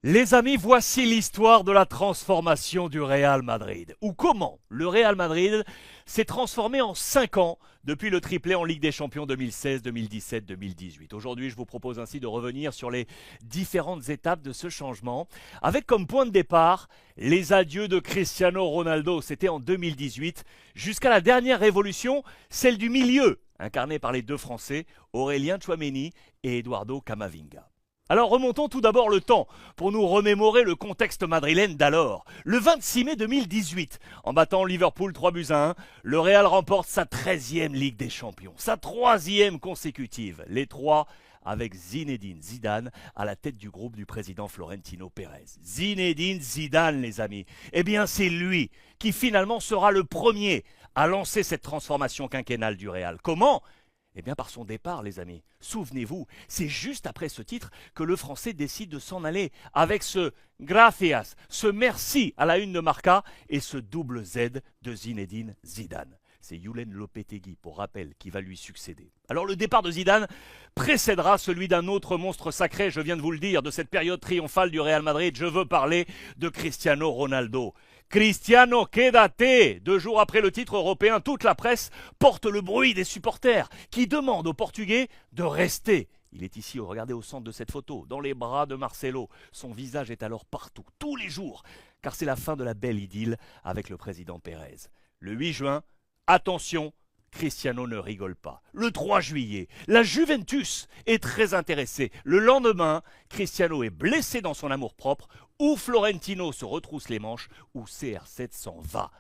Les amis, voici l'histoire de la transformation du Real Madrid. Ou comment le Real Madrid s'est transformé en 5 ans depuis le triplé en Ligue des Champions 2016, 2017, 2018. Aujourd'hui, je vous propose ainsi de revenir sur les différentes étapes de ce changement, avec comme point de départ les adieux de Cristiano Ronaldo, c'était en 2018, jusqu'à la dernière révolution, celle du milieu, incarnée par les deux Français, Aurélien Tchouaméni et Eduardo Camavinga. Alors remontons tout d'abord le temps pour nous remémorer le contexte madrilène d'alors. Le 26 mai 2018, en battant Liverpool 3-1, le Real remporte sa 13e Ligue des Champions, sa 3e consécutive, les 3 avec Zinedine Zidane à la tête du groupe du président Florentino Pérez. Zinedine Zidane, les amis, eh bien c'est lui qui finalement sera le premier à lancer cette transformation quinquennale du Real. Comment ? Eh bien par son départ, les amis. Souvenez-vous, c'est juste après ce titre que le Français décide de s'en aller avec ce gracias, ce merci à la une de Marca et ce double Z de Zinedine Zidane. C'est Julen Lopetegui, pour rappel, qui va lui succéder. Alors le départ de Zidane précédera celui d'un autre monstre sacré, je viens de vous le dire, de cette période triomphale du Real Madrid. Je veux parler de Cristiano Ronaldo. Cristiano, quédate! 2 jours après le titre européen, toute la presse porte le bruit des supporters qui demandent aux Portugais de rester. Il est ici, regardez au centre de cette photo, dans les bras de Marcelo. Son visage est alors partout, tous les jours, car c'est la fin de la belle idylle avec le président Pérez. Le 8 juin, attention, Cristiano ne rigole pas. Le 3 juillet, la Juventus est très intéressée. Le lendemain, Cristiano est blessé dans son amour-propre, ou Florentino se retrousse les manches, ou CR7 s'en va.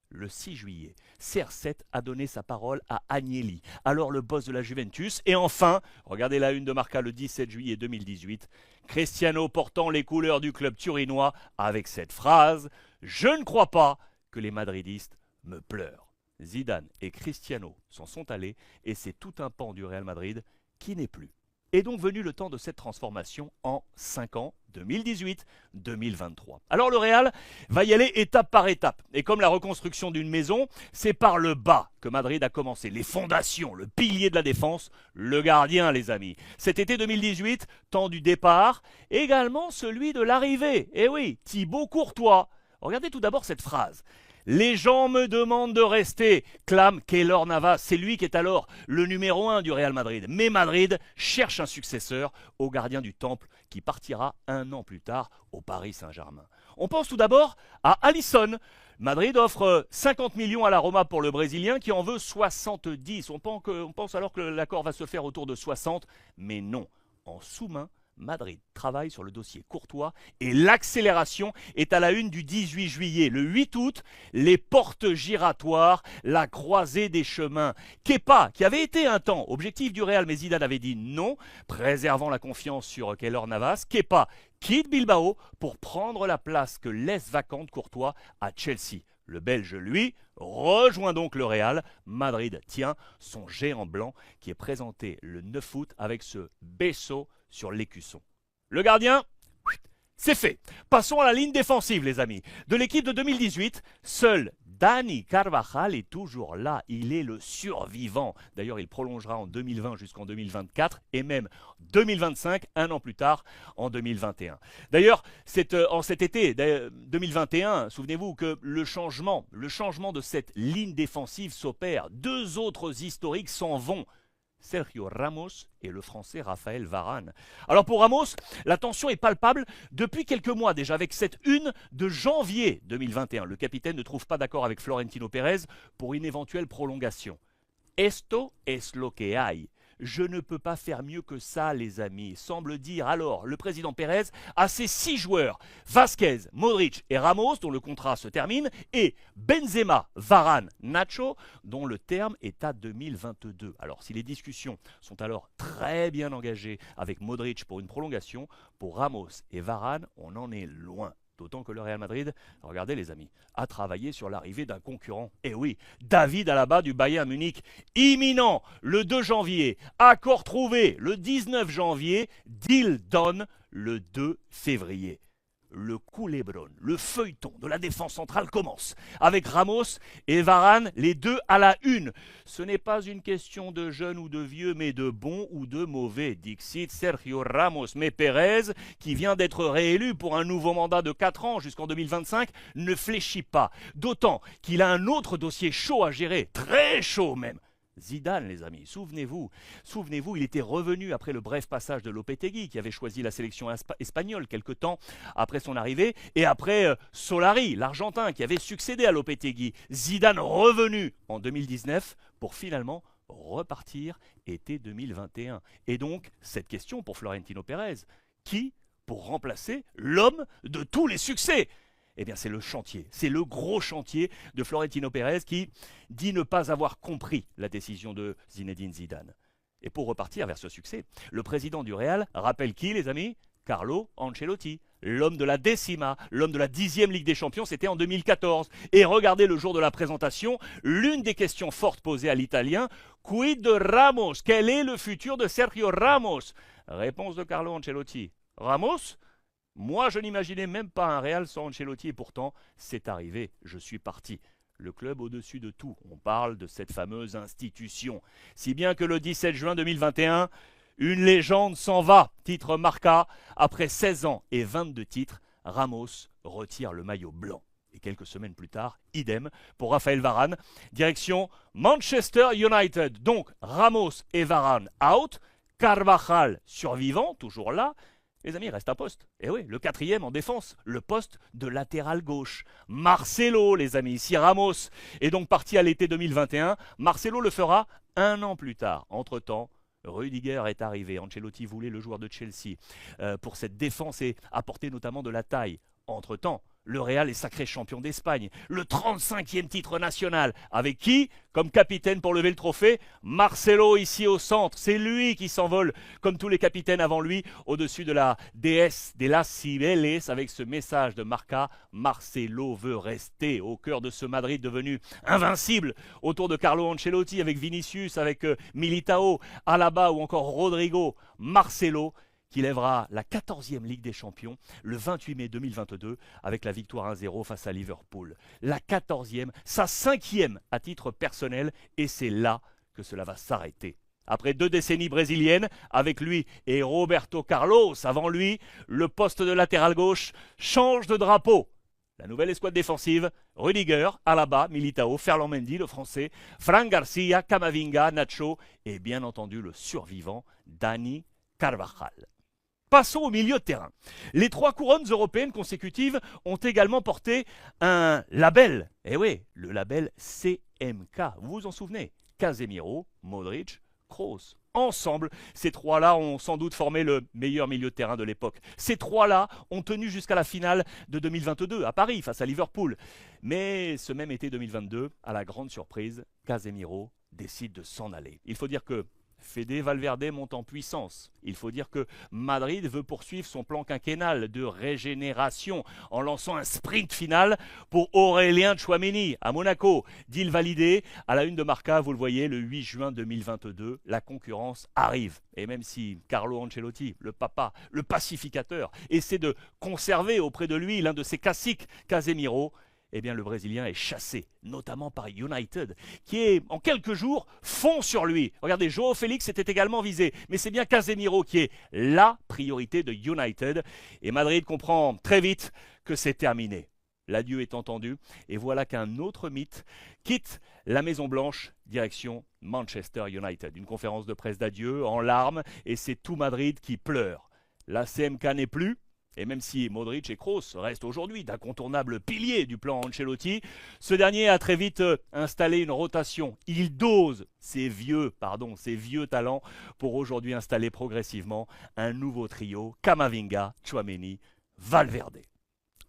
Le 6 juillet, CR7 a donné sa parole à Agnelli, alors le boss de la Juventus. Et enfin, regardez la une de Marca le 17 juillet 2018, Cristiano portant les couleurs du club turinois avec cette phrase « Je ne crois pas que les madridistes me pleurent ». Zidane et Cristiano s'en sont allés et c'est tout un pan du Real Madrid qui n'est plus. Est donc venu le temps de cette transformation en 5 ans, 2018-2023. Alors le Real va y aller étape par étape. Et comme la reconstruction d'une maison, c'est par le bas que Madrid a commencé. Les fondations, le pilier de la défense, le gardien, les amis. Cet été 2018, temps du départ, également celui de l'arrivée. Eh oui, Thibaut Courtois. Regardez tout d'abord cette phrase. Les gens me demandent de rester, clame Keylor Navas. C'est lui qui est alors le numéro 1 du Real Madrid. Mais Madrid cherche un successeur au gardien du Temple qui partira 1 an plus tard au Paris Saint-Germain. On pense tout d'abord à Alisson. Madrid offre 50 millions à la Roma pour le Brésilien qui en veut 70. On pense alors que l'accord va se faire autour de 60, mais non. En sous-main, Madrid travaille sur le dossier Courtois et l'accélération est à la une du 18 juillet. Le 8 août, les portes giratoires, la croisée des chemins. Kepa, qui avait été un temps objectif du Real, mais Zidane avait dit non, préservant la confiance sur Keylor Navas. Kepa quitte Bilbao pour prendre la place que laisse vacante Courtois à Chelsea. Le Belge, lui, rejoint donc le Real. Madrid tient son géant blanc qui est présenté le 9 août avec ce besso sur l'écusson. Le gardien, c'est fait. Passons à la ligne défensive, les amis. De l'équipe de 2018, seul Dani Carvajal est toujours là. Il est le survivant. D'ailleurs, il prolongera en 2020 jusqu'en 2024 et même 2025, 1 an plus tard, en 2021. D'ailleurs, en cet été 2021, souvenez-vous que le changement de cette ligne défensive s'opère. 2 autres historiques s'en vont. Sergio Ramos et le Français Raphaël Varane. Alors pour Ramos, la tension est palpable depuis quelques mois déjà avec cette une de janvier 2021. Le capitaine ne trouve pas d'accord avec Florentino Pérez pour une éventuelle prolongation. Esto es lo que hay. Je ne peux pas faire mieux que ça, les amis, semble dire alors le président Pérez à ses 6 joueurs, Vasquez, Modric et Ramos, dont le contrat se termine, et Benzema, Varane, Nacho, dont le terme est à 2022. Alors si les discussions sont alors très bien engagées avec Modric pour une prolongation, pour Ramos et Varane, on en est loin. D'autant que le Real Madrid, regardez les amis, a travaillé sur l'arrivée d'un concurrent. Eh oui, David Alaba du Bayern Munich, imminent le 2 janvier, accord trouvé le 19 janvier, deal done le 2 février. le Culebrón, le feuilleton de la défense centrale commence, avec Ramos et Varane, les deux à la une. Ce n'est pas une question de jeune ou de vieux, mais de bon ou de mauvais. Dixit Sergio Ramos, mais Pérez, qui vient d'être réélu pour un nouveau mandat de 4 ans jusqu'en 2025, ne fléchit pas. D'autant qu'il a un autre dossier chaud à gérer, très chaud même. Zidane, les amis, souvenez-vous, il était revenu après le bref passage de Lopetegui, qui avait choisi la sélection espagnole quelque temps après son arrivée, et après Solari, l'Argentin, qui avait succédé à Lopetegui. Zidane revenu en 2019 pour finalement repartir été 2021. Et donc, cette question pour Florentino Pérez, qui pour remplacer l'homme de tous les succès? Eh bien, c'est le chantier, c'est le gros chantier de Florentino Pérez qui dit ne pas avoir compris la décision de Zinedine Zidane. Et pour repartir vers ce succès, le président du Real rappelle qui, les amis? Carlo Ancelotti, l'homme de la décima, l'homme de la 10e Ligue des Champions, c'était en 2014. Et regardez le jour de la présentation, l'une des questions fortes posées à l'Italien, quid de Ramos? Quel est le futur de Sergio Ramos? Réponse de Carlo Ancelotti, Ramos? Moi, je n'imaginais même pas un Real sans Ancelotti et pourtant, c'est arrivé, je suis parti. Le club au-dessus de tout, on parle de cette fameuse institution. Si bien que le 17 juin 2021, une légende s'en va, titre Marca. Après 16 ans et 22 titres, Ramos retire le maillot blanc. Et quelques semaines plus tard, idem pour Raphaël Varane. Direction Manchester United. Donc Ramos et Varane out, Carvajal survivant, toujours là. Les amis, il reste un poste. Et oui, le 4e en défense, le poste de latéral gauche. Marcelo, les amis, si Ramos est donc parti à l'été 2021, Marcelo le fera un an plus tard. Entre-temps, Rudiger est arrivé. Ancelotti voulait le joueur de Chelsea pour cette défense et apporter notamment de la taille. Entre-temps, le Real est sacré champion d'Espagne, le 35e titre national. Avec qui? Comme capitaine pour lever le trophée, Marcelo ici au centre. C'est lui qui s'envole, comme tous les capitaines avant lui, au-dessus de la déesse des Las Cibeles, avec ce message de Marca. Marcelo veut rester au cœur de ce Madrid devenu invincible, autour de Carlo Ancelotti, avec Vinicius, avec Militao, Alaba ou encore Rodrigo. Marcelo qui lèvera la 14e Ligue des Champions le 28 mai 2022 avec la victoire 1-0 face à Liverpool. La 14e, sa 5e à titre personnel, et c'est là que cela va s'arrêter. Après 2 décennies brésiliennes, avec lui et Roberto Carlos avant lui, le poste de latéral gauche change de drapeau. La nouvelle escouade défensive, Rudiger, Alaba, Militao, Ferland Mendy, le français, Fran Garcia, Camavinga, Nacho et bien entendu le survivant, Dani Carvajal. Passons au milieu de terrain. Les 3 couronnes européennes consécutives ont également porté un label. Eh oui, le label CMK. Vous vous en souvenez? Casemiro, Modric, Kroos. Ensemble, ces 3-là ont sans doute formé le meilleur milieu de terrain de l'époque. Ces 3-là ont tenu jusqu'à la finale de 2022 à Paris face à Liverpool. Mais ce même été 2022, à la grande surprise, Casemiro décide de s'en aller. Il faut dire que Fede Valverde monte en puissance. Il faut dire que Madrid veut poursuivre son plan quinquennal de régénération en lançant un sprint final pour Aurélien Tchouaméni à Monaco. Deal validé à la une de Marca, vous le voyez, le 8 juin 2022. La concurrence arrive. Et même si Carlo Ancelotti, le papa, le pacificateur, essaie de conserver auprès de lui l'un de ses classiques, Casemiro, eh bien le Brésilien est chassé, notamment par United, qui est, en quelques jours, fond sur lui. Regardez, João Félix était également visé, mais c'est bien Casemiro qui est la priorité de United. Et Madrid comprend très vite que c'est terminé. L'adieu est entendu, et voilà qu'un autre mythe quitte la Maison-Blanche, direction Manchester United. Une conférence de presse d'adieu, en larmes, et c'est tout Madrid qui pleure. La CMK n'est plus. Et même si Modric et Kroos restent aujourd'hui d'incontournables piliers du plan Ancelotti, ce dernier a très vite installé une rotation. Il dose ses vieux talents pour aujourd'hui installer progressivement un nouveau trio, Camavinga, Tchouaméni, Valverde.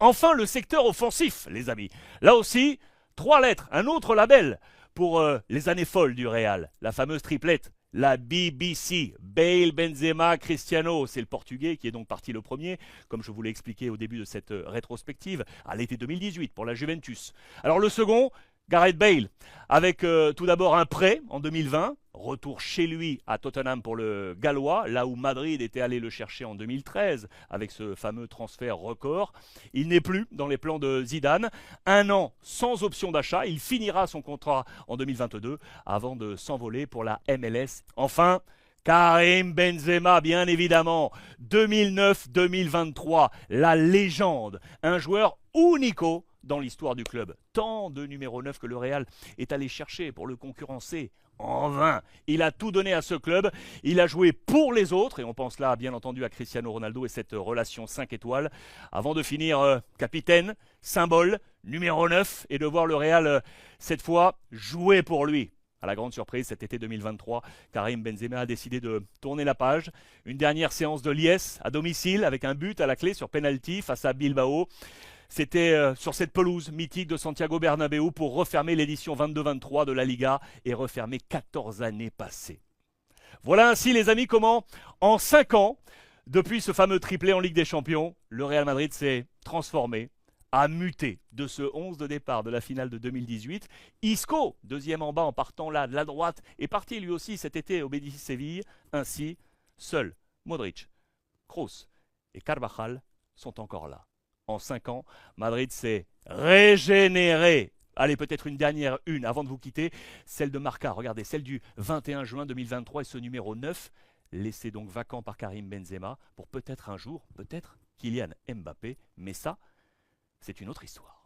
Enfin, le secteur offensif, les amis. Là aussi, 3 lettres, un autre label pour les années folles du Real, la fameuse triplette. La BBC, Bale, Benzema, Cristiano, c'est le Portugais qui est donc parti le premier, comme je vous l'ai expliqué au début de cette rétrospective, à l'été 2018 pour la Juventus. Alors le second, Gareth Bale, avec tout d'abord un prêt en 2020, retour chez lui à Tottenham pour le Gallois, là où Madrid était allé le chercher en 2013 avec ce fameux transfert record. Il n'est plus dans les plans de Zidane. Un an sans option d'achat, il finira son contrat en 2022 avant de s'envoler pour la MLS. Enfin, Karim Benzema, bien évidemment, 2009-2023, la légende, un joueur unico dans l'histoire du club. Tant de numéro 9 que le Real est allé chercher pour le concurrencer. En vain, il a tout donné à ce club, il a joué pour les autres, et on pense là bien entendu à Cristiano Ronaldo et cette relation 5 étoiles, avant de finir capitaine, symbole, numéro 9, et de voir le Real cette fois jouer pour lui. À la grande surprise, cet été 2023, Karim Benzema a décidé de tourner la page. Une dernière séance de liesse à domicile avec un but à la clé sur penalty face à Bilbao. C'était sur cette pelouse mythique de Santiago Bernabéu pour refermer l'édition 22-23 de la Liga et refermer 14 années passées. Voilà ainsi les amis comment, en 5 ans, depuis ce fameux triplé en Ligue des Champions, le Real Madrid s'est transformé, a muté de ce 11 de départ de la finale de 2018. Isco, deuxième en bas en partant là de la droite, est parti lui aussi cet été au Betis Séville. Ainsi, seuls Modric, Kroos et Carvajal sont encore là. En 5 ans, Madrid s'est régénéré. Allez, peut-être une dernière avant de vous quitter. Celle de Marca, regardez, celle du 21 juin 2023 et ce numéro 9, laissé donc vacant par Karim Benzema pour peut-être un jour, peut-être Kylian Mbappé. Mais ça, c'est une autre histoire.